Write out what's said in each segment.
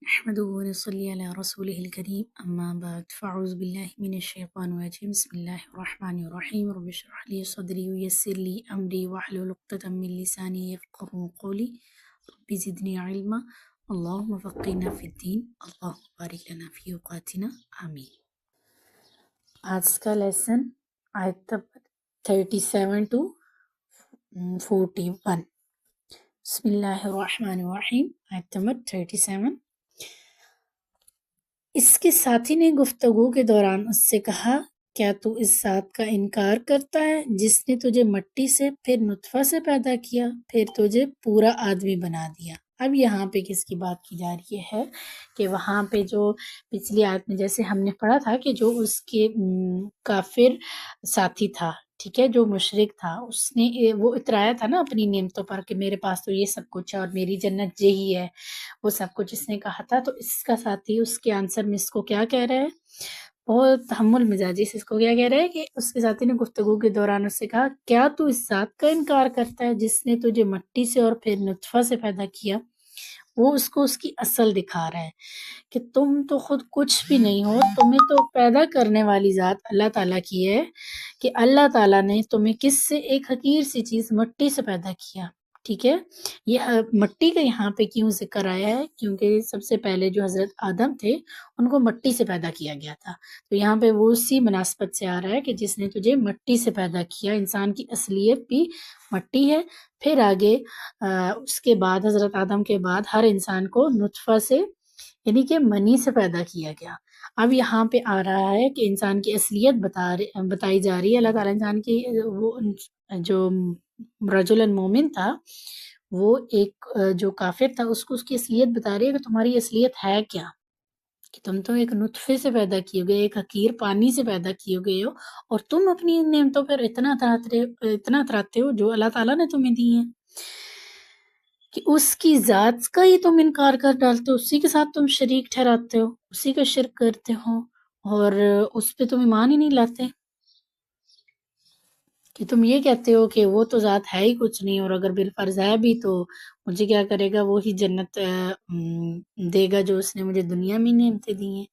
نحمده ونصلي على رسوله الكريم أما بعد فأعوذ بالله من الشيطان الرجيم بسم الله الرحمن الرحيم رب اشرح لي صدري ويسر لي أمري واحلل عقدة من لساني يفقهوا قولي رب زدني علما اللهم فقهنا في الدين اللهم بارك لنا في أوقاتنا آمين۔ آج کا لیسن آیت 37 to 41۔ بسم اللہ الرحمن الرحیم۔ آیت نمبر 37۔ اس کے ساتھی نے گفتگو کے دوران اس سے کہا، کیا تو اس ذات کا انکار کرتا ہے جس نے تجھے مٹی سے پھر نطفہ سے پیدا کیا پھر تجھے پورا آدمی بنا دیا۔ اب یہاں پہ کس کی بات کی جا رہی ہے کہ وہاں پہ جو پچھلی آیت میں جیسے ہم نے پڑھا تھا کہ جو اس کے کافر ساتھی تھا، ٹھیک ہے، جو مشرک تھا، اس نے وہ اترایا تھا نا اپنی نعمتوں پر کہ میرے پاس تو یہ سب کچھ ہے اور میری جنت یہی ہے، وہ سب کچھ اس نے کہا تھا۔ تو اس کا ساتھی اس کے آنسر میں اس کو کیا کہہ رہا ہے، بہت تحمل مزاجی سے اس کو کیا کہہ رہا ہے کہ اس کے ساتھی نے گفتگو کے دوران اس سے کہا، کیا تو اس ذات کا انکار کرتا ہے جس نے تجھے مٹی سے اور پھر نطفہ سے پیدا کیا۔ وہ اس کو اس کی اصل دکھا رہا ہے کہ تم تو خود کچھ بھی نہیں ہو، تمہیں تو پیدا کرنے والی ذات اللہ تعالیٰ کی ہے، کہ اللہ تعالیٰ نے تمہیں کس سے، ایک حقیر سی چیز مٹی سے پیدا کیا، ٹھیک ہے۔ یہ مٹی کا یہاں پہ کیوں ذکر آیا ہے، کیونکہ سب سے پہلے جو حضرت آدم تھے ان کو مٹی سے پیدا کیا گیا تھا، تو یہاں پہ وہ اسی مناسبت سے آ رہا ہے کہ جس نے تجھے مٹی سے پیدا کیا، انسان کی اصلیت بھی مٹی ہے۔ پھر آگے اس کے بعد حضرت آدم کے بعد ہر انسان کو نطفہ سے یعنی کہ منی سے پیدا کیا گیا۔ اب یہاں پہ آ رہا ہے کہ انسان کی اصلیت بتائی جا رہی ہے، اللہ تعالیٰ انسان کی وہ جو رجل مومن تھا، وہ ایک جو کافر تھا، اس کو اس کی اصلیت بتا رہی ہے کہ تمہاری اصلیت ہے کیا، کہ تم تو ایک نطفے سے پیدا کیے گئے، ایک حقیر پانی سے پیدا کیے گئے ہو، اور تم اپنی ان نعمتوں پر اتنا اتراتے ہو جو اللہ تعالیٰ نے تمہیں دی ہیں، کہ اس کی ذات کا ہی تم انکار کر ڈالتے ہو، اسی کے ساتھ تم شریک ٹھہراتے ہو، اسی کا شرک کرتے ہو، اور اس پہ تم ایمان ہی نہیں لاتے، کہ تم یہ کہتے ہو کہ وہ تو ذات ہے ہی کچھ نہیں، اور اگر بالفرض ہے بھی تو مجھے کیا کرے گا، وہی جنت دے گا جو اس نے مجھے دنیا میں نعمتیں دی ہیں۔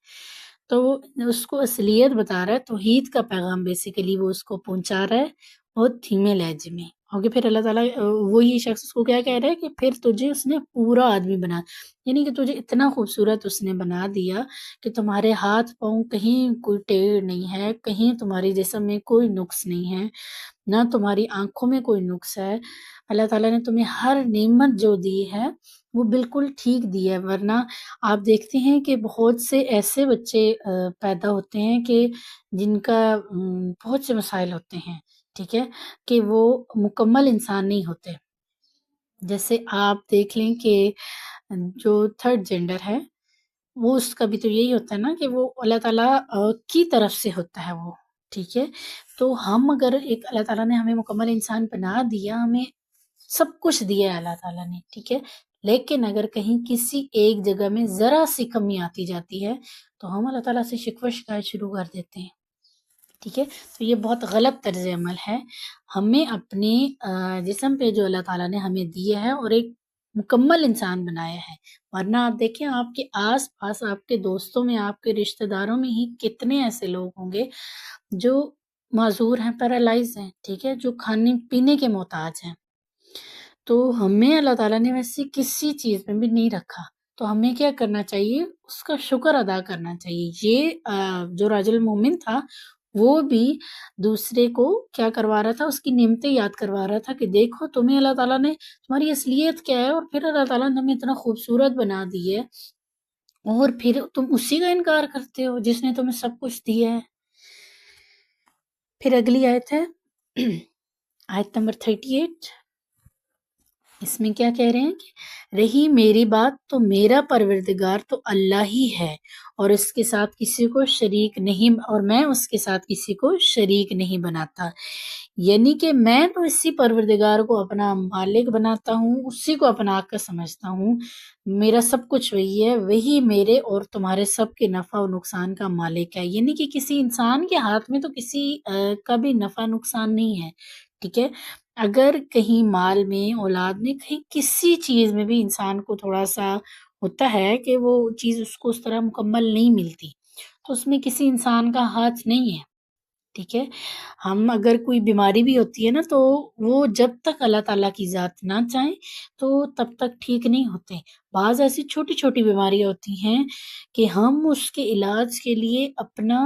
تو وہ اس کو اصلیت بتا رہا ہے، توحید کا پیغام بیسیکلی وہ اس کو پہنچا رہا ہے بہت دھیمے لہجے میں، اور پھر اللہ تعالیٰ وہی شخص اس کو کیا کہہ رہا ہے کہ پھر تجھے اس نے پورا آدمی بنا، یعنی کہ تجھے اتنا خوبصورت اس نے بنا دیا کہ تمہارے ہاتھ پاؤں کہیں کوئی ٹیڑھ نہیں ہے، کہیں تمہاری جسم میں کوئی نقص نہیں ہے، نہ تمہاری آنکھوں میں کوئی نقص ہے۔ اللہ تعالیٰ نے تمہیں ہر نعمت جو دی ہے وہ بالکل ٹھیک دی ہے، ورنہ آپ دیکھتے ہیں کہ بہت سے ایسے بچے پیدا ہوتے ہیں کہ جن کا بہت سے مسائل ہوتے ہیں، ٹھیک ہے، کہ وہ مکمل انسان نہیں ہوتے۔ جیسے آپ دیکھ لیں کہ جو تھرڈ جینڈر ہے وہ اس کا بھی تو یہی ہوتا ہے نا کہ وہ اللہ تعالیٰ کی طرف سے ہوتا ہے وہ، ٹھیک ہے۔ تو ہم اگر ایک اللہ تعالیٰ نے ہمیں مکمل انسان بنا دیا، ہمیں سب کچھ دیا ہے اللہ تعالیٰ نے، ٹھیک ہے، لیکن اگر کہیں کسی ایک جگہ میں ذرا سی کمی آتی جاتی ہے تو ہم اللہ تعالیٰ سے شکوہ شکایت شروع کر دیتے ہیں، ٹھیک ہے۔ تو یہ بہت غلط طرز عمل ہے۔ ہمیں اپنے جسم پہ جو اللہ تعالیٰ نے ہمیں دیا ہے اور ایک مکمل انسان بنایا ہے، ورنہ آپ دیکھیں آپ کے آس پاس، آپ کے دوستوں میں، آپ کے رشتہ داروں میں ہی کتنے ایسے لوگ ہوں گے جو معذور ہیں، پیرالائز ہیں، ٹھیک ہے، جو کھانے پینے کے محتاج ہیں۔ تو ہمیں اللہ تعالیٰ نے ویسے کسی چیز میں بھی نہیں رکھا، تو ہمیں کیا کرنا چاہیے، اس کا شکر ادا کرنا چاہیے۔ یہ جو رجل مومن تھا وہ بھی دوسرے کو کیا کروا رہا تھا، اس کی نعمتیں یاد کروا رہا تھا کہ دیکھو تمہیں اللہ تعالیٰ نے، تمہاری اصلیت کیا ہے، اور پھر اللہ تعالیٰ نے تمہیں اتنا خوبصورت بنا دی ہے، اور پھر تم اسی کا انکار کرتے ہو جس نے تمہیں سب کچھ دیا ہے۔ پھر اگلی آیت ہے آیت نمبر 38۔ اس میں کیا کہہ رہے ہیں کہ رہی میری بات تو میرا پروردگار تو اللہ ہی ہے، اور اس کے ساتھ کسی کو شریک نہیں، اور میں اس کے ساتھ کسی کو شریک نہیں بناتا، یعنی کہ میں تو اسی پروردگار کو اپنا مالک بناتا ہوں، اسی کو اپنا آقا سمجھتا ہوں، میرا سب کچھ وہی ہے، وہی میرے اور تمہارے سب کے نفع و نقصان کا مالک ہے، یعنی کہ کسی انسان کے ہاتھ میں تو کسی کا بھی نفع نقصان نہیں ہے، ٹھیک ہے۔ اگر کہیں مال میں، اولاد میں، کہیں کسی چیز میں بھی انسان کو تھوڑا سا ہوتا ہے کہ وہ چیز اس کو اس طرح مکمل نہیں ملتی، تو اس میں کسی انسان کا ہاتھ نہیں ہے، ٹھیک ہے؟ ہم اگر کوئی بیماری بھی ہوتی ہے نا تو وہ جب تک اللہ تعالیٰ کی ذات نہ چاہیں تو تب تک ٹھیک نہیں ہوتے۔ بعض ایسی چھوٹی چھوٹی بیماریاں ہوتی ہیں کہ ہم اس کے علاج کے لیے اپنا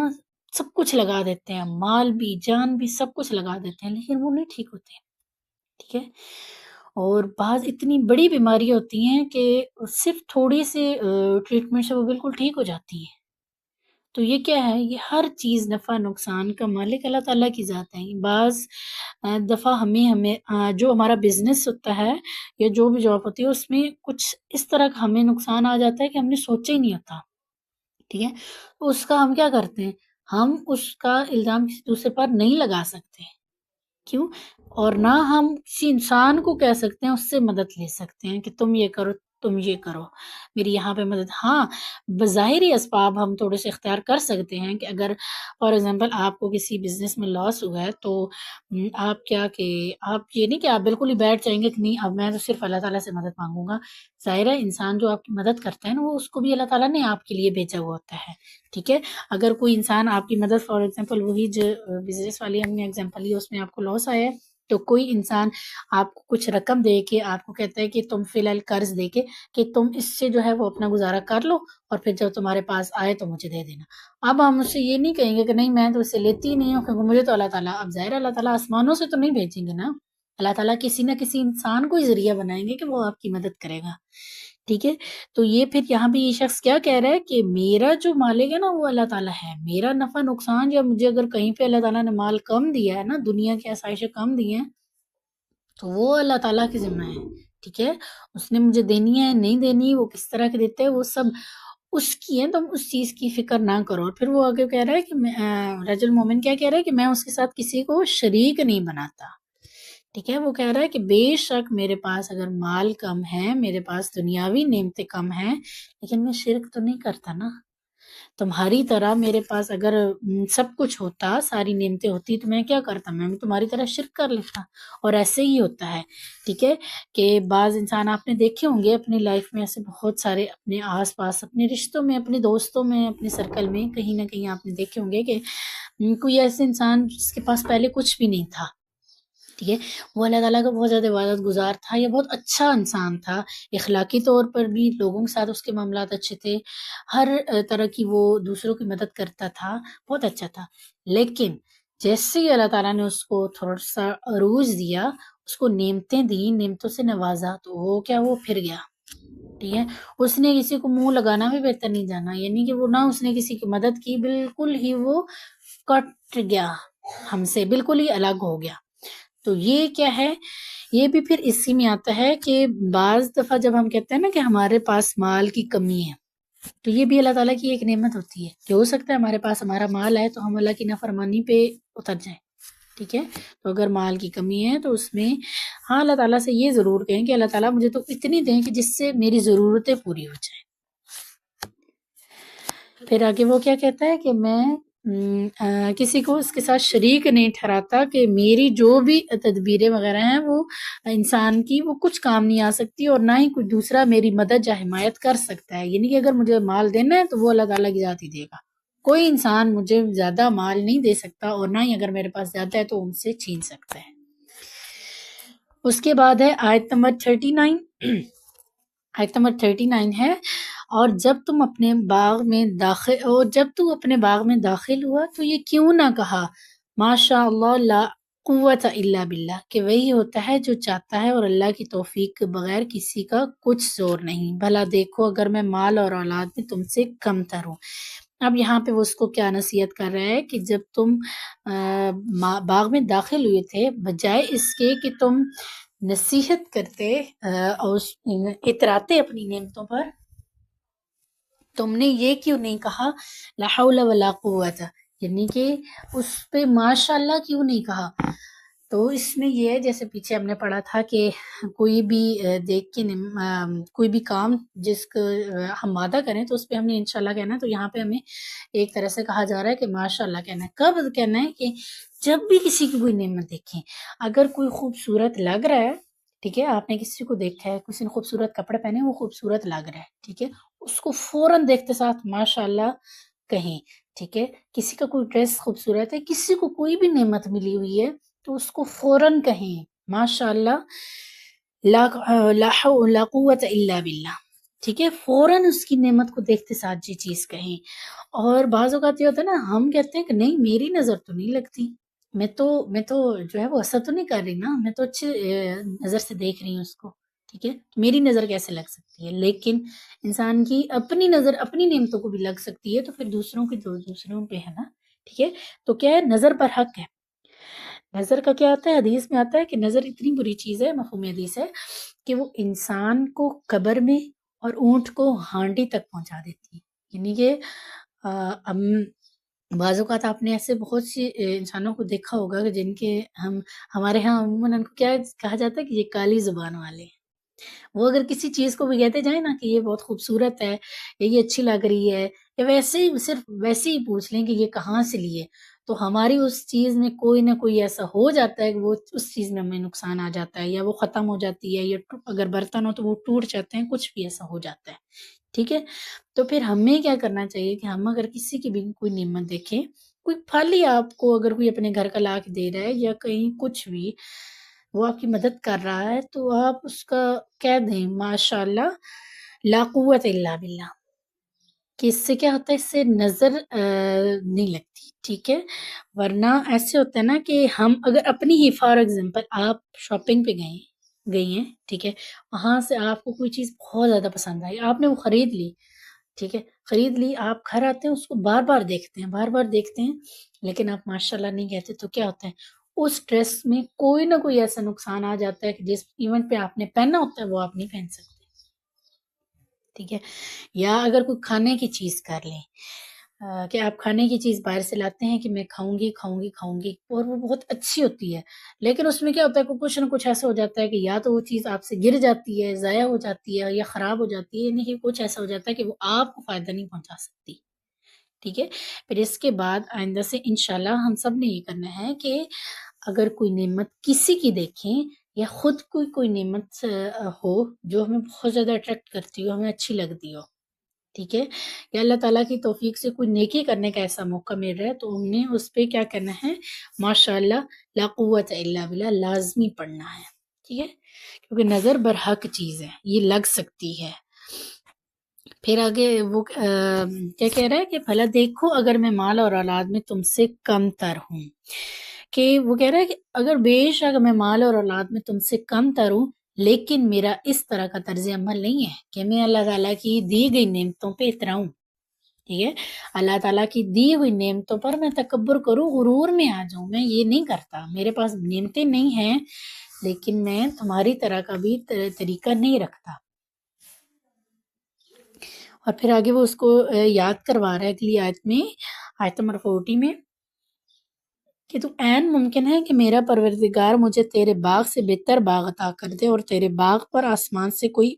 سب کچھ لگا دیتے ہیں، مال بھی جان بھی سب کچھ لگا دیتے ہیں، لیکن وہ نہیں ٹھیک ہوتے، ٹھیک ہے؟ اور بعض اتنی بڑی بیماریاں ہوتی ہیں کہ صرف تھوڑی سی ٹریٹمنٹ سے وہ بالکل ٹھیک ہو جاتی ہیں۔ تو یہ کیا ہے، یہ ہر چیز نفع نقصان کا مالک اللہ تعالیٰ کی ذات ہے۔ بعض دفعہ ہمیں جو ہمارا بزنس ہوتا ہے یا جو بھی جاب ہوتی ہے اس میں کچھ اس طرح کا ہمیں نقصان آ جاتا ہے کہ ہم نے سوچا ہی نہیں ہوتا، ٹھیک ہے؟ تو اس کا ہم کیا کرتے ہیں، ہم اس کا الزام کسی دوسرے پر نہیں لگا سکتے، کیوں؟ اور نہ ہم کسی انسان کو کہہ سکتے ہیں، اس سے مدد لے سکتے ہیں کہ تم یہ کرو، تم یہ کرو، میری یہاں پہ مدد۔ ہاں، بظاہری اسباب ہم تھوڑے سے اختیار کر سکتے ہیں کہ اگر فار ایگزامپل آپ کو کسی بزنس میں لاس ہوا ہے تو آپ کیا کہ آپ یہ نہیں کہ آپ بالکل ہی بیٹھ جائیں گے کہ نہیں اب میں تو صرف اللہ تعالیٰ سے مدد مانگوں گا۔ ظاہر ہے انسان جو آپ کی مدد کرتا ہے نا وہ اس کو بھی اللہ تعالیٰ نے آپ کے لیے بھیجا ہوا ہوتا ہے، ٹھیک ہے؟ اگر کوئی انسان آپ کی مدد فار ایگزامپل وہی جو بزنس والی ہم نے ایگزامپل لی اس میں آپ کو لاس آیا ہے تو کوئی انسان آپ کو کچھ رقم دے کے آپ کو کہتا ہے کہ تم فی الحال قرض دے کے کہ تم اس سے جو ہے وہ اپنا گزارا کر لو اور پھر جب تمہارے پاس آئے تو مجھے دے دینا۔ اب ہم اس سے یہ نہیں کہیں گے کہ نہیں میں تو اس سے لیتی ہی نہیں ہوں کیونکہ مجھے تو اللہ تعالیٰ، اب ظاہر ہے اللہ تعالیٰ آسمانوں سے تو نہیں بھیجیں گے نا، اللہ تعالیٰ کسی نہ کسی انسان کو ہی ذریعہ بنائیں گے کہ وہ آپ کی مدد کرے گا، ٹھیک ہے؟ تو یہ پھر یہاں پہ یہ شخص کیا کہہ رہا ہے کہ میرا جو مالک ہے نا وہ اللہ تعالیٰ ہے، میرا نفع نقصان یا مجھے اگر کہیں پہ اللہ تعالیٰ نے مال کم دیا ہے نا، دنیا کی آسائشیں کم دی ہیں تو وہ اللہ تعالیٰ کی ذمہ ہے، ٹھیک ہے؟ اس نے مجھے دینی ہے نہیں دینی، وہ کس طرح کے دیتے ہیں وہ سب اس کی ہے، تم اس چیز کی فکر نہ کرو۔ اور پھر وہ آگے کہہ رہا ہے کہ رجل مومن کیا کہہ رہا ہے کہ میں اس کے ساتھ کسی کو شریک نہیں بناتا، ٹھیک ہے؟ وہ کہہ رہا ہے کہ بے شک میرے پاس اگر مال کم ہے، میرے پاس دنیاوی نعمتیں کم ہیں، لیکن میں شرک تو نہیں کرتا نا۔ تمہاری طرح میرے پاس اگر سب کچھ ہوتا، ساری نعمتیں ہوتی تو میں کیا کرتا، میں بھی تمہاری طرح شرک کر لیتا۔ اور ایسے ہی ہوتا ہے، ٹھیک ہے؟ کہ بعض انسان آپ نے دیکھے ہوں گے اپنی لائف میں، ایسے بہت سارے اپنے آس پاس اپنے رشتوں میں اپنے دوستوں میں اپنے سرکل میں کہیں نہ کہیں آپ نے دیکھے ہوں گے کہ کوئی ایسے انسان جس کے پاس پہلے کچھ بھی نہیں تھا، ٹھیک ہے؟ وہ اللہ تعالیٰ کا بہت زیادہ عبادت گزار تھا یا بہت اچھا انسان تھا، اخلاقی طور پر بھی لوگوں کے ساتھ اس کے معاملات اچھے تھے، ہر طرح کی وہ دوسروں کی مدد کرتا تھا، بہت اچھا تھا۔ لیکن جیسے ہی اللہ تعالیٰ نے اس کو تھوڑا سا عروج دیا، اس کو نعمتیں دیں، نعمتوں سے نوازا، تو وہ کیا، وہ پھر گیا، ٹھیک ہے؟ اس نے کسی کو منہ لگانا بھی بہتر نہیں جانا، یعنی کہ وہ نہ اس نے کسی کی مدد کی، بالکل ہی وہ کٹ گیا ہم سے، بالکل ہی الگ ہو گیا۔ تو یہ کیا ہے، یہ بھی پھر اسی میں آتا ہے کہ بعض دفعہ جب ہم کہتے ہیں نا کہ ہمارے پاس مال کی کمی ہے تو یہ بھی اللہ تعالیٰ کی ایک نعمت ہوتی ہے کہ ہو سکتا ہے ہمارے پاس ہمارا مال ہے تو ہم اللہ کی نافرمانی پہ اتر جائیں، ٹھیک ہے؟ تو اگر مال کی کمی ہے تو اس میں ہاں اللہ تعالیٰ سے یہ ضرور کہیں کہ اللہ تعالیٰ مجھے تو اتنی دیں کہ جس سے میری ضرورتیں پوری ہو جائیں۔ پھر آگے وہ کیا کہتا ہے کہ میں کسی کو اس کے ساتھ شریک نہیں ٹھہراتا کہ میری جو بھی تدبیریں وغیرہ ہیں وہ انسان کی وہ کچھ کام نہیں آ سکتی اور نہ ہی کوئی دوسرا میری مدد یا حمایت کر سکتا ہے، یعنی کہ اگر مجھے مال دینا ہے تو وہ اللہ تعالیٰ کی ذات ہی دے گا، کوئی انسان مجھے زیادہ مال نہیں دے سکتا اور نہ ہی اگر میرے پاس زیادہ ہے تو ان سے چھین سکتا ہے۔ اس کے بعد ہے آیت نمبر 39 آیت نمبر 39 ہے، اور جب تم اپنے باغ میں داخل ہوا تو یہ کیوں نہ کہا ماشاء اللہ لا قوت الا باللہ، کہ وہی ہوتا ہے جو چاہتا ہے اور اللہ کی توفیق کے بغیر کسی کا کچھ زور نہیں، بھلا دیکھو اگر میں مال اور اولاد میں تم سے کم تر ہوں۔ اب یہاں پہ وہ اس کو کیا نصیحت کر رہا ہے کہ جب تم باغ میں داخل ہوئے تھے، بجائے اس کے کہ تم نصیحت کرتے اور اتراتے اپنی نعمتوں پر، تم نے یہ کیوں نہیں کہا لا حول ولا قوت، یعنی کہ اس پہ ماشاء اللہ کیوں نہیں کہا؟ تو اس میں یہ ہے جیسے پیچھے ہم نے پڑھا تھا کہ کوئی بھی دیکھ کے کوئی بھی کام جس کو ہم وعدہ کریں تو اس پہ ہم نے انشاءاللہ کہنا ہے، تو یہاں پہ ہمیں ایک طرح سے کہا جا رہا ہے کہ ماشاء اللہ کہنا ہے۔ کب کہنا ہے؟ کہ جب بھی کسی کی کوئی نعمت دیکھیں، اگر کوئی خوبصورت لگ رہا ہے، ٹھیک ہے، آپ نے کسی کو دیکھا ہے، کسی نے خوبصورت کپڑے پہنے، وہ خوبصورت لگ رہا ہے، ٹھیک ہے، اس کو فوراً دیکھتے ساتھ ماشاء اللہ کہیں، ٹھیک ہے، کسی کا کوئی ڈریس خوبصورت ہے، کسی کو کوئی بھی نعمت ملی ہوئی ہے تو اس کو فوراً کہیں ماشاء اللہ لا قوت الا باللہ، ٹھیک ہے، فوراً اس کی نعمت کو دیکھتے ساتھ یہ چیز کہیں۔ اور بعض اوقات یہ ہوتا ہے نا، ہم کہتے ہیں کہ نہیں میری نظر تو نہیں لگتی، میں تو جو ہے وہ اثر تو نہیں کر رہی نا، میں تو اچھے نظر سے دیکھ رہی ہوں اس کو، ٹھیک ہے، میری نظر کیسے لگ سکتی ہے؟ لیکن انسان کی اپنی نظر اپنی نعمتوں کو بھی لگ سکتی ہے، تو پھر دوسروں کی دوسروں پہ ہے نا، ٹھیک ہے، تو کیا ہے، نظر پر حق ہے۔ نظر کا کیا آتا ہے، حدیث میں آتا ہے کہ نظر اتنی بری چیز ہے، مفہوم حدیث ہے کہ وہ انسان کو قبر میں اور اونٹ کو ہانڈی تک پہنچا دیتی ہے۔ یعنی کہ ہم بعض اوقات آپ نے ایسے بہت سی انسانوں کو دیکھا ہوگا کہ جن کے ہمارے ہاں عموماً ان کو کیا کہا جاتا ہے کہ یہ کالی زبان والے ہیں۔ وہ اگر کسی چیز کو بھی کہتے جائیں نا کہ یہ بہت خوبصورت ہے یا یہ اچھی لگ رہی ہے، یا ویسے ہی صرف ویسے ہی پوچھ لیں کہ یہ کہاں سے لیے، تو ہماری اس چیز میں کوئی نہ کوئی ایسا ہو جاتا ہے کہ وہ اس چیز میں ہمیں نقصان آ جاتا ہے، یا وہ ختم ہو جاتی ہے، یا اگر برتن ہو تو وہ ٹوٹ جاتے ہیں، کچھ بھی ایسا ہو جاتا ہے، ٹھیک ہے۔ تو پھر ہمیں کیا کرنا چاہیے کہ ہم اگر کسی کی بھی کوئی نعمت دیکھیں، کوئی پھل ہی آپ کو اگر کوئی اپنے گھر کا لا کے دے رہا ہے یا کہیں کچھ بھی وہ آپ کی مدد کر رہا ہے، تو آپ اس کا کہہ دیں ماشاء اللہ لا قوت الا باللہ، کہ اس سے کیا ہوتا ہے، اس سے نظر نہیں لگتی، ٹھیک ہے۔ ورنہ ایسے ہوتا ہے نا کہ ہم اگر اپنی ہی فار ایگزامپل آپ شاپنگ پہ گئی ہیں، ٹھیک ہے، وہاں سے آپ کو کوئی چیز بہت زیادہ پسند آئی، آپ نے وہ خرید لی، ٹھیک ہے، خرید لی، آپ گھر آتے ہیں اس کو بار بار دیکھتے ہیں، لیکن آپ ماشاء اللہ نہیں کہتے، تو کیا ہوتا ہے، اس ڈریس میں کوئی نہ کوئی ایسا نقصان آ جاتا ہے کہ جس ایونٹ پہ آپ نے پہننا ہوتا ہے وہ آپ نہیں پہن سکتے، ٹھیک ہے۔ یا اگر کوئی کھانے کی چیز کر لیں، کہ آپ کھانے کی چیز باہر سے لاتے ہیں کہ میں کھاؤں گی اور وہ بہت اچھی ہوتی ہے، لیکن اس میں کیا ہوتا ہے کہ کچھ نہ کچھ ایسا ہو جاتا ہے کہ یا تو وہ چیز آپ سے گر جاتی ہے، ضائع ہو جاتی ہے، یا خراب ہو جاتی ہے، یعنی کہ کچھ ایسا ہو جاتا ہے کہ وہ آپ کو فائدہ نہیں پہنچا سکتی، ٹھیک ہے۔ پھر اس کے بعد آئندہ سے انشاءاللہ ہم سب نے یہ کرنا ہے کہ اگر کوئی نعمت کسی کی دیکھیں یا خود کوئی نعمت ہو جو ہمیں بہت زیادہ اٹریکٹ کرتی ہو، ہمیں اچھی لگتی ہو، ٹھیک ہے، یا اللہ تعالیٰ کی توفیق سے کوئی نیکی کرنے کا ایسا موقع مل رہا ہے، تو ہم نے اس پہ کیا کرنا ہے، ماشاء اللہ لا قوت الا باللہ لازمی پڑھنا ہے، ٹھیک ہے، کیونکہ نظر برحق چیز ہے، یہ لگ سکتی ہے۔ پھر آگے وہ کیا کہہ رہا ہے کہ بھلا دیکھو اگر میں مال اور اولاد میں تم سے کم تر ہوں، کہ وہ کہہ رہا ہے کہ اگر بے شک میں مال اور اولاد میں تم سے کم تر ہوں، لیکن میرا اس طرح کا طرز عمل نہیں ہے کہ میں اللہ تعالیٰ کی دی گئی نعمتوں پہ اتراؤں، ٹھیک ہے، اللہ تعالیٰ کی دی ہوئی نعمتوں پر میں تکبر کروں، غرور میں آ جاؤں، میں یہ نہیں کرتا، میرے پاس نعمتیں نہیں ہیں لیکن میں تمہاری طرح کا بھی طریقہ نہیں رکھتا۔ اور پھر آگے وہ اس کو یاد کروا رہا ہے اگلی آیت میں، آیت نمبر 40 میں، کہ تو عین ممکن ہے کہ میرا پروردگار مجھے تیرے باغ سے بہتر باغ عطا کر دے اور تیرے باغ پر آسمان سے کوئی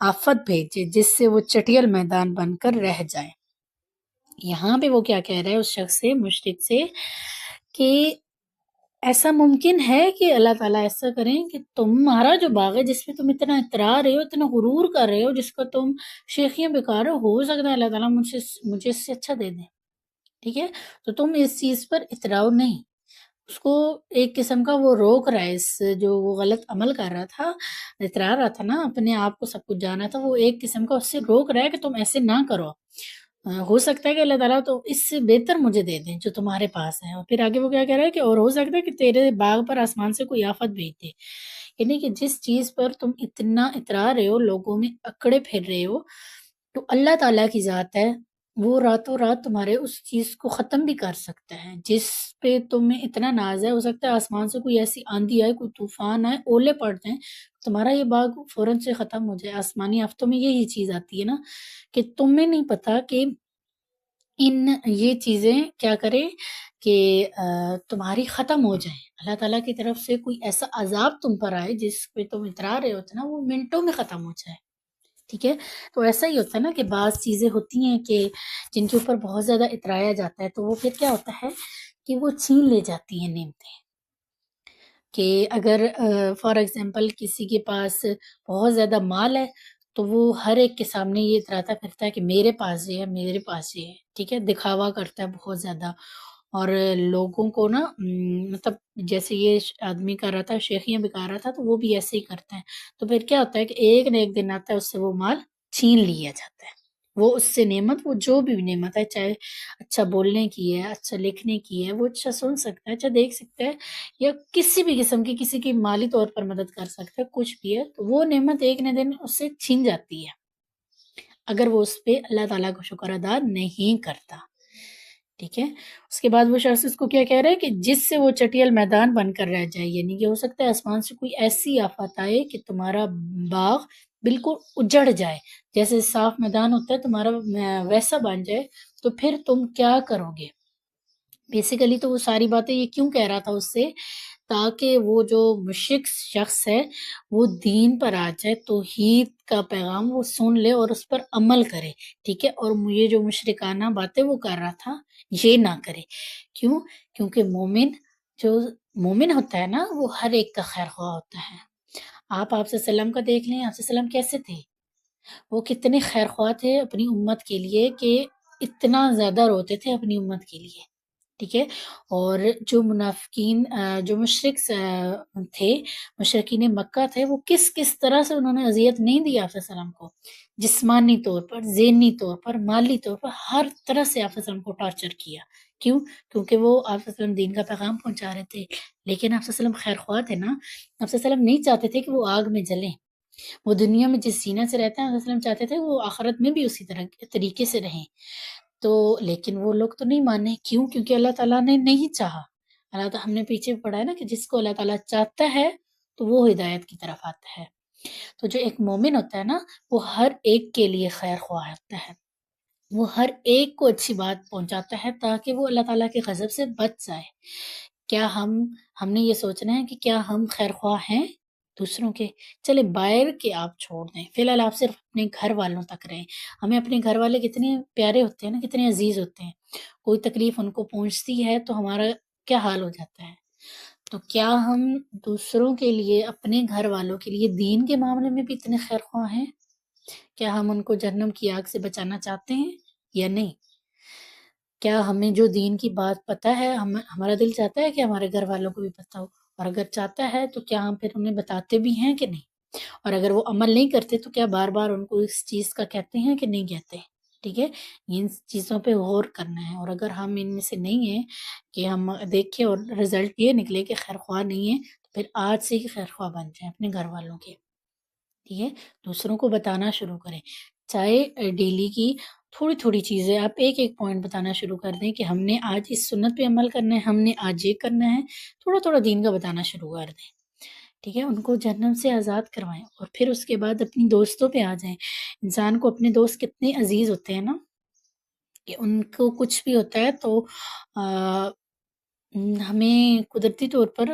آفت بھیجے جس سے وہ چٹیل میدان بن کر رہ جائے۔ یہاں پہ وہ کیا کہہ رہا ہے اس شخص سے، مشرک سے، کہ ایسا ممکن ہے کہ اللہ تعالیٰ ایسا کریں کہ تمہارا جو باغ ہے جس پہ تم اتنا اترا رہے ہو، اتنا غرور کر رہے ہو، جس کا تم شیخیاں بکا رہے ہو سکتا ہے اللہ تعالیٰ مجھے اس سے اچھا دے دیں، ٹھیک ہے، تو تم اس چیز پر اتراؤ نہیں۔ اس کو ایک قسم کا وہ روک رہا ہے، اس جو وہ غلط عمل کر رہا تھا، اترا رہا تھا نا، اپنے آپ کو سب کچھ جانا تھا، وہ ایک قسم کا اس سے روک رہا ہے کہ تم ایسے نہ کرو، ہو سکتا ہے کہ اللہ تعالیٰ تو اس سے بہتر مجھے دے دیں جو تمہارے پاس ہے۔ اور پھر آگے وہ کیا کہہ رہا ہے کہ اور ہو سکتا ہے کہ تیرے باغ پر آسمان سے کوئی آفت بھیج دے، یعنی کہ جس چیز پر تم اتنا اترا رہے ہو، لوگوں میں اکڑے پھر رہے ہو، تو اللہ تعالیٰ کی ذات ہے، وہ راتوں رات تمہارے اس چیز کو ختم بھی کر سکتا ہے، جس پہ تمہیں اتنا ناز ہے، ہو سکتا ہے آسمان سے کوئی ایسی آندھی آئے، کوئی طوفان آئے، اولے پڑتے ہیں، تمہارا یہ باغ فوراً سے ختم ہو جائے۔ آسمانی آفتوں میں یہی چیز آتی ہے نا، کہ تمہیں نہیں پتا کہ یہ چیزیں کیا کریں کہ تمہاری ختم ہو جائیں، اللہ تعالیٰ کی طرف سے کوئی ایسا عذاب تم پر آئے جس پہ تم اترا رہے ہوتے نا، وہ منٹوں میں ختم ہو جائے، ٹھیک ہے۔ تو ایسا ہی ہوتا ہے نا کہ بعض چیزیں ہوتی ہیں کہ جن کے اوپر بہت زیادہ اترایا جاتا ہے، تو وہ پھر کیا ہوتا ہے کہ وہ چھین لے جاتی ہیں نعمتیں، کہ اگر فار ایگزامپل کسی کے پاس بہت زیادہ مال ہے تو وہ ہر ایک کے سامنے یہ اتراتا پھرتا ہے کہ میرے پاس یہ ہے، میرے پاس یہ ہے، ٹھیک ہے، دکھاوا کرتا ہے بہت زیادہ، اور لوگوں کو نا مطلب جیسے یہ آدمی کر رہا تھا، شیخیاں بکا رہا تھا، تو وہ بھی ایسے ہی کرتا ہے. تو پھر کیا ہوتا ہے کہ ایک نہ ایک دن آتا ہے اس سے وہ مال چھین لیا جاتا ہے. وہ اس سے نعمت، وہ جو بھی نعمت ہے، چاہے اچھا بولنے کی ہے، اچھا لکھنے کی ہے، وہ اچھا سن سکتا ہے، اچھا دیکھ سکتا ہے، یا کسی بھی قسم کی کسی کی مالی طور پر مدد کر سکتا ہے، کچھ بھی ہے، تو وہ نعمت ایک نہ دن اس سے چھین جاتی ہے اگر وہ اس پہ اللہ تعالیٰ کو شکر ادا نہیں کرتا. ٹھیک ہے. اس کے بعد وہ شخص اس کو کیا کہہ رہا ہے کہ جس سے وہ چٹیل میدان بن کر رہ جائے، یعنی کہ ہو سکتا ہے آسمان سے کوئی ایسی آفت آئے کہ تمہارا باغ بالکل اجڑ جائے، جیسے صاف میدان ہوتا ہے تمہارا ویسا بن جائے، تو پھر تم کیا کرو گے؟ بیسیکلی تو وہ ساری باتیں یہ کیوں کہہ رہا تھا اس سے، تاکہ وہ جو مشرک شخص ہے وہ دین پر آ جائے، توحید کا پیغام وہ سن لے اور اس پر عمل کرے. ٹھیک ہے. اور یہ جو مشرکانہ باتیں وہ کر رہا تھا یہ نہ کرے. کیوں؟ کیونکہ جو مومن ہوتا ہے نا، وہ ہر ایک کا خیر خواہ ہوتا ہے. آپ صلی اللہ علیہ وسلم کا دیکھ لیں، آپ صلی اللہ علیہ وسلم کیسے تھے، وہ کتنے خیر خواہ تھے اپنی امت کے لیے کہ اتنا زیادہ روتے تھے اپنی امت کے لیے. ٹھیک ہے. اور جو منافقین جو مشرک تھے، مشرکین مکہ تھے، وہ کس طرح سے انہوں نے اذیت نہیں دی آپ صلی اللہ علیہ وسلم کو، جسمانی طور پر، ذہنی طور پر، مالی طور پر، ہر طرح سے آپ صلی اللہ علیہ وسلم کو ٹارچر کیا. کیوں؟ کیونکہ وہ آپ صلی اللہ علیہ وسلم دین کا پیغام پہنچا رہے تھے. لیکن آپ صلی اللہ علیہ وسلم خیر خواہ تھے نا، آپ صلی اللہ علیہ وسلم نہیں چاہتے تھے کہ وہ آگ میں جلیں. وہ دنیا میں جس سینہ سے رہتے ہیں، آپ صلی اللہ علیہ وسلم چاہتے تھے وہ آخرت میں بھی اسی طریقے سے رہیں. تو لیکن وہ لوگ تو نہیں مانے. کیوں؟ کیونکہ اللہ تعالیٰ نے نہیں چاہا. اللہ تعالیٰ، ہم نے پیچھے پڑھا ہے نا کہ جس کو اللہ تعالیٰ چاہتا ہے تو وہ ہدایت کی طرف آتا ہے. تو جو ایک مومن ہوتا ہے نا، وہ ہر ایک کے لیے خیر خواہ ہوتا ہے، وہ ہر ایک کو اچھی بات پہنچاتا ہے تاکہ وہ اللہ تعالیٰ کے غضب سے بچ جائے. کیا ہم نے یہ سوچنا ہے کہ کیا ہم خیر خواہ ہیں دوسروں کے؟ چلے باہر کے آپ چھوڑ دیں، فی الحال آپ صرف اپنے گھر والوں تک رہیں. ہمیں اپنے گھر والے کتنے پیارے ہوتے ہیں نا، کتنے عزیز ہوتے ہیں. کوئی تکلیف ان کو پہنچتی ہے تو ہمارا کیا حال ہو جاتا ہے. تو کیا ہم دوسروں کے لیے، اپنے گھر والوں کے لیے دین کے معاملے میں بھی اتنے خیر خواہ ہیں؟ کیا ہم ان کو جہنم کی آگ سے بچانا چاہتے ہیں یا نہیں؟ کیا ہمیں جو دین کی بات پتہ ہے، ہمارا دل چاہتا ہے کہ ہمارے گھر والوں کو بھی پتہ ہو؟ اور اگر چاہتا ہے تو کیا ہم پھر انہیں بتاتے بھی ہیں کہ نہیں؟ اور اگر وہ عمل نہیں کرتے تو کیا بار بار ان کو اس چیز کا کہتے ہیں کہ نہیں کہتے؟ ٹھیک ہے. ان چیزوں پہ غور کرنا ہے. اور اگر ہم ان میں سے نہیں ہیں کہ ہم دیکھیں اور رزلٹ یہ نکلے کہ خیر خواہ نہیں ہے، تو پھر آج سے ہی خیر خواہ بن جائیں اپنے گھر والوں کے. ٹھیک ہے. دوسروں کو بتانا شروع کریں، چاہے ڈیلی کی تھوڑی تھوڑی چیزیں، آپ ایک پوائنٹ بتانا شروع کر دیں کہ ہم نے آج اس سنت پہ عمل کرنا ہے، ہم نے آج یہ کرنا ہے. تھوڑا تھوڑا دین کا بتانا شروع کر دیں. ٹھیک ہے. ان کو جہنم سے آزاد کروائیں. اور پھر اس کے بعد اپنی دوستوں پہ آ جائیں. انسان کو اپنے دوست کتنے عزیز ہوتے ہیں نا، کہ ان کو کچھ بھی ہوتا ہے تو ہمیں قدرتی طور پر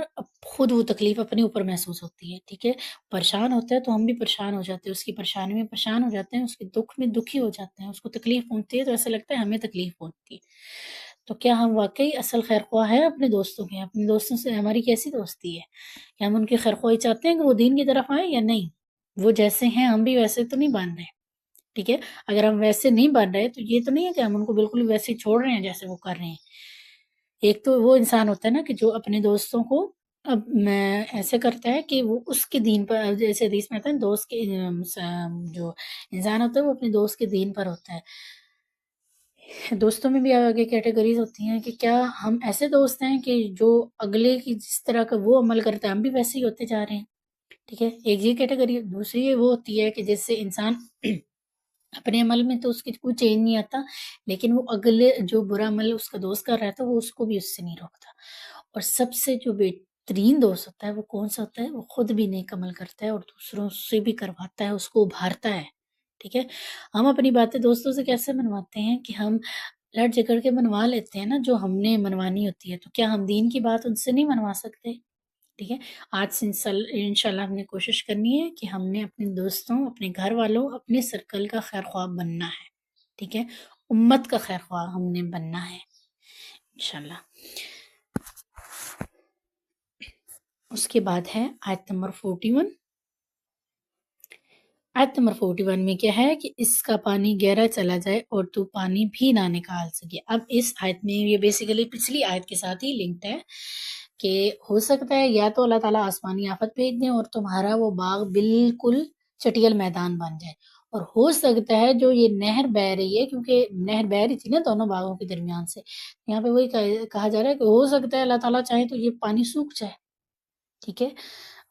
خود وہ تکلیف اپنے اوپر محسوس ہوتی ہے. ٹھیک ہے. پریشان ہوتا ہے تو ہم بھی پریشان ہو جاتے ہیں، اس کی پریشانی میں پریشان ہو جاتے ہیں، اس کے دکھ میں دکھی ہو جاتے ہیں، اس کو تکلیف پہنچتی ہے تو ایسا لگتا ہے ہمیں تکلیف پہنچتی ہے. تو کیا ہم واقعی اصل خیر خواہ ہیں اپنے دوستوں کے؟ اپنے دوستوں سے ہماری کیسی دوستی ہے؟ کیا ہم ان کی خیر خواہی چاہتے ہیں کہ وہ دین کی طرف آئیں یا نہیں؟ وہ جیسے ہیں ہم بھی ویسے تو نہیں بن رہے. ٹھیک ہے. اگر ہم ویسے نہیں بن رہے تو یہ تو نہیں ہے کہ ہم ان کو بالکل ویسے چھوڑ رہے ہیں جیسے وہ کر رہے ہیں. ایک تو وہ انسان ہوتا ہے نا کہ جو اپنے دوستوں کو اب میں ایسے کرتا ہے کہ وہ اس کے دین پر، جیسے حدیث میں آتا ہے دوست کے جو انسان ہوتا ہے وہ اپنے دوست کے دین پر ہوتا ہے. دوستوں میں بھی آگے کیٹیگریز ہوتی ہیں کہ کیا ہم ایسے دوست ہیں کہ جو اگلے کی جس طرح کا وہ عمل کرتا ہے ہم بھی ویسے ہی ہوتے جا رہے ہیں. ٹھیک ہے. ایک یہ کیٹیگری. دوسری وہ ہوتی ہے کہ جس سے انسان اپنے عمل میں تو اس کی کوئی چینج نہیں آتا، لیکن وہ اگلے جو برا عمل اس کا دوست کر رہا تھا وہ اس کو بھی اس سے نہیں روکتا. اور سب سے جو بہترین دوست ہوتا ہے وہ کون سا ہوتا ہے؟ وہ خود بھی نیک عمل کرتا ہے اور دوسروں سے بھی کرواتا ہے، اس کو ابھارتا ہے. ٹھیک ہے. ہم اپنی باتیں دوستوں سے کیسے منواتے ہیں کہ ہم لڑ جھگڑ کے منوا لیتے ہیں نا جو ہم نے منوانی ہوتی ہے. تو کیا ہم دین کی بات ان سے نہیں منوا سکتے؟ ٹھیک ہے. آج سے انشاءاللہ ہم نے کوشش کرنی ہے کہ ہم نے اپنے دوستوں، اپنے گھر والوں، اپنے سرکل کا خیر خواہ بننا ہے. ٹھیک ہے. امت کا خیر خواہ ہم نے بننا ہے انشاءاللہ. اس کے بعد ہے آیت نمبر 41۔ آیت نمبر 41 میں کیا ہے کہ اس کا پانی گہرا چلا جائے اور تو پانی بھی نہ نکال سکے۔ اب اس آیت میں یہ بیسیکلی پچھلی آیت کے ساتھ ہی لنکڈ ہے کہ ہو سکتا ہے یا تو اللہ تعالیٰ آسمانی آفت بھیج دیں اور تمہارا وہ باغ بالکل چٹیل میدان بن جائے، اور ہو سکتا ہے جو یہ نہر بہ رہی ہے، کیونکہ نہر بہ رہی تھی نا دونوں باغوں کے درمیان سے، یہاں پہ وہی کہا جا رہا ہے کہ ہو سکتا ہے اللہ تعالیٰ چاہے تو یہ پانی سوکھ جائے، ٹھیک ہے،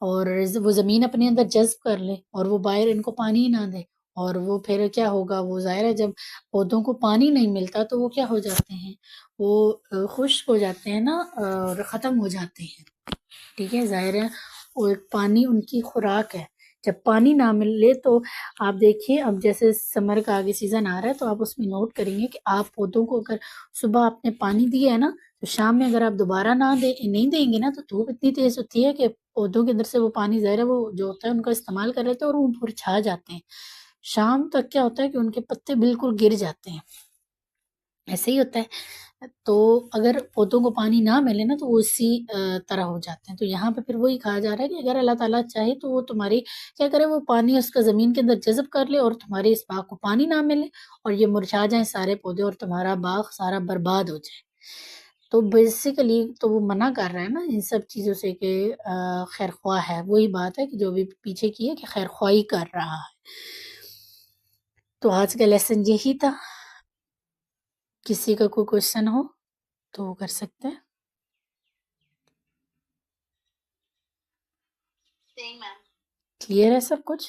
اور وہ زمین اپنے اندر جذب کر لے اور وہ باہر ان کو پانی ہی نہ دے، اور وہ پھر کیا ہوگا، وہ ظاہر ہے جب پودوں کو پانی نہیں ملتا تو وہ کیا ہو جاتے ہیں، وہ خشک ہو جاتے ہیں نا، اور ختم ہو جاتے ہیں، ٹھیک ہے، ظاہر ہے وہ پانی ان کی خوراک ہے۔ جب پانی نہ ملے تو آپ دیکھیے، اب جیسے سمر کا آگے سیزن آ رہا ہے تو آپ اس میں نوٹ کریں گے کہ آپ پودوں کو اگر صبح آپ نے پانی دیا ہے نا تو شام میں اگر آپ دوبارہ نہیں دیں گے نا تو دھوپ اتنی تیز ہوتی ہے کہ پودوں کے اندر سے وہ پانی ظاہر ہے وہ جو ہوتا ہے ان کا استعمال کر لیتے ہیں اور وہ مرجھا جاتے ہیں۔ شام تک کیا ہوتا ہے کہ ان کے پتے بالکل گر جاتے ہیں، ایسے ہی ہوتا ہے۔ تو اگر پودوں کو پانی نہ ملے نا تو وہ اسی طرح ہو جاتے ہیں۔ تو یہاں پہ پھر وہی کہا جا رہا ہے کہ اگر اللہ تعالیٰ چاہے تو وہ تمہاری کیا کرے، وہ پانی اس کا زمین کے اندر جذب کر لے اور تمہارے اس باغ کو پانی نہ ملے اور یہ مرجھا جائیں سارے پودے اور تمہارا باغ سارا برباد ہو جائے۔ تو بیسیکلی تو وہ منع کر رہا ہے نا ان سب چیزوں سے کہ خیر خواہ ہے، وہی بات ہے کہ جو بھی پیچھے کی ہے کہ خیر خواہی کر رہا ہے۔ تو آج کا لیسن یہی تھا، کسی کا کوئی کوشچن ہو تو وہ کر سکتے ہیں۔ کلیئر ہے سب کچھ؟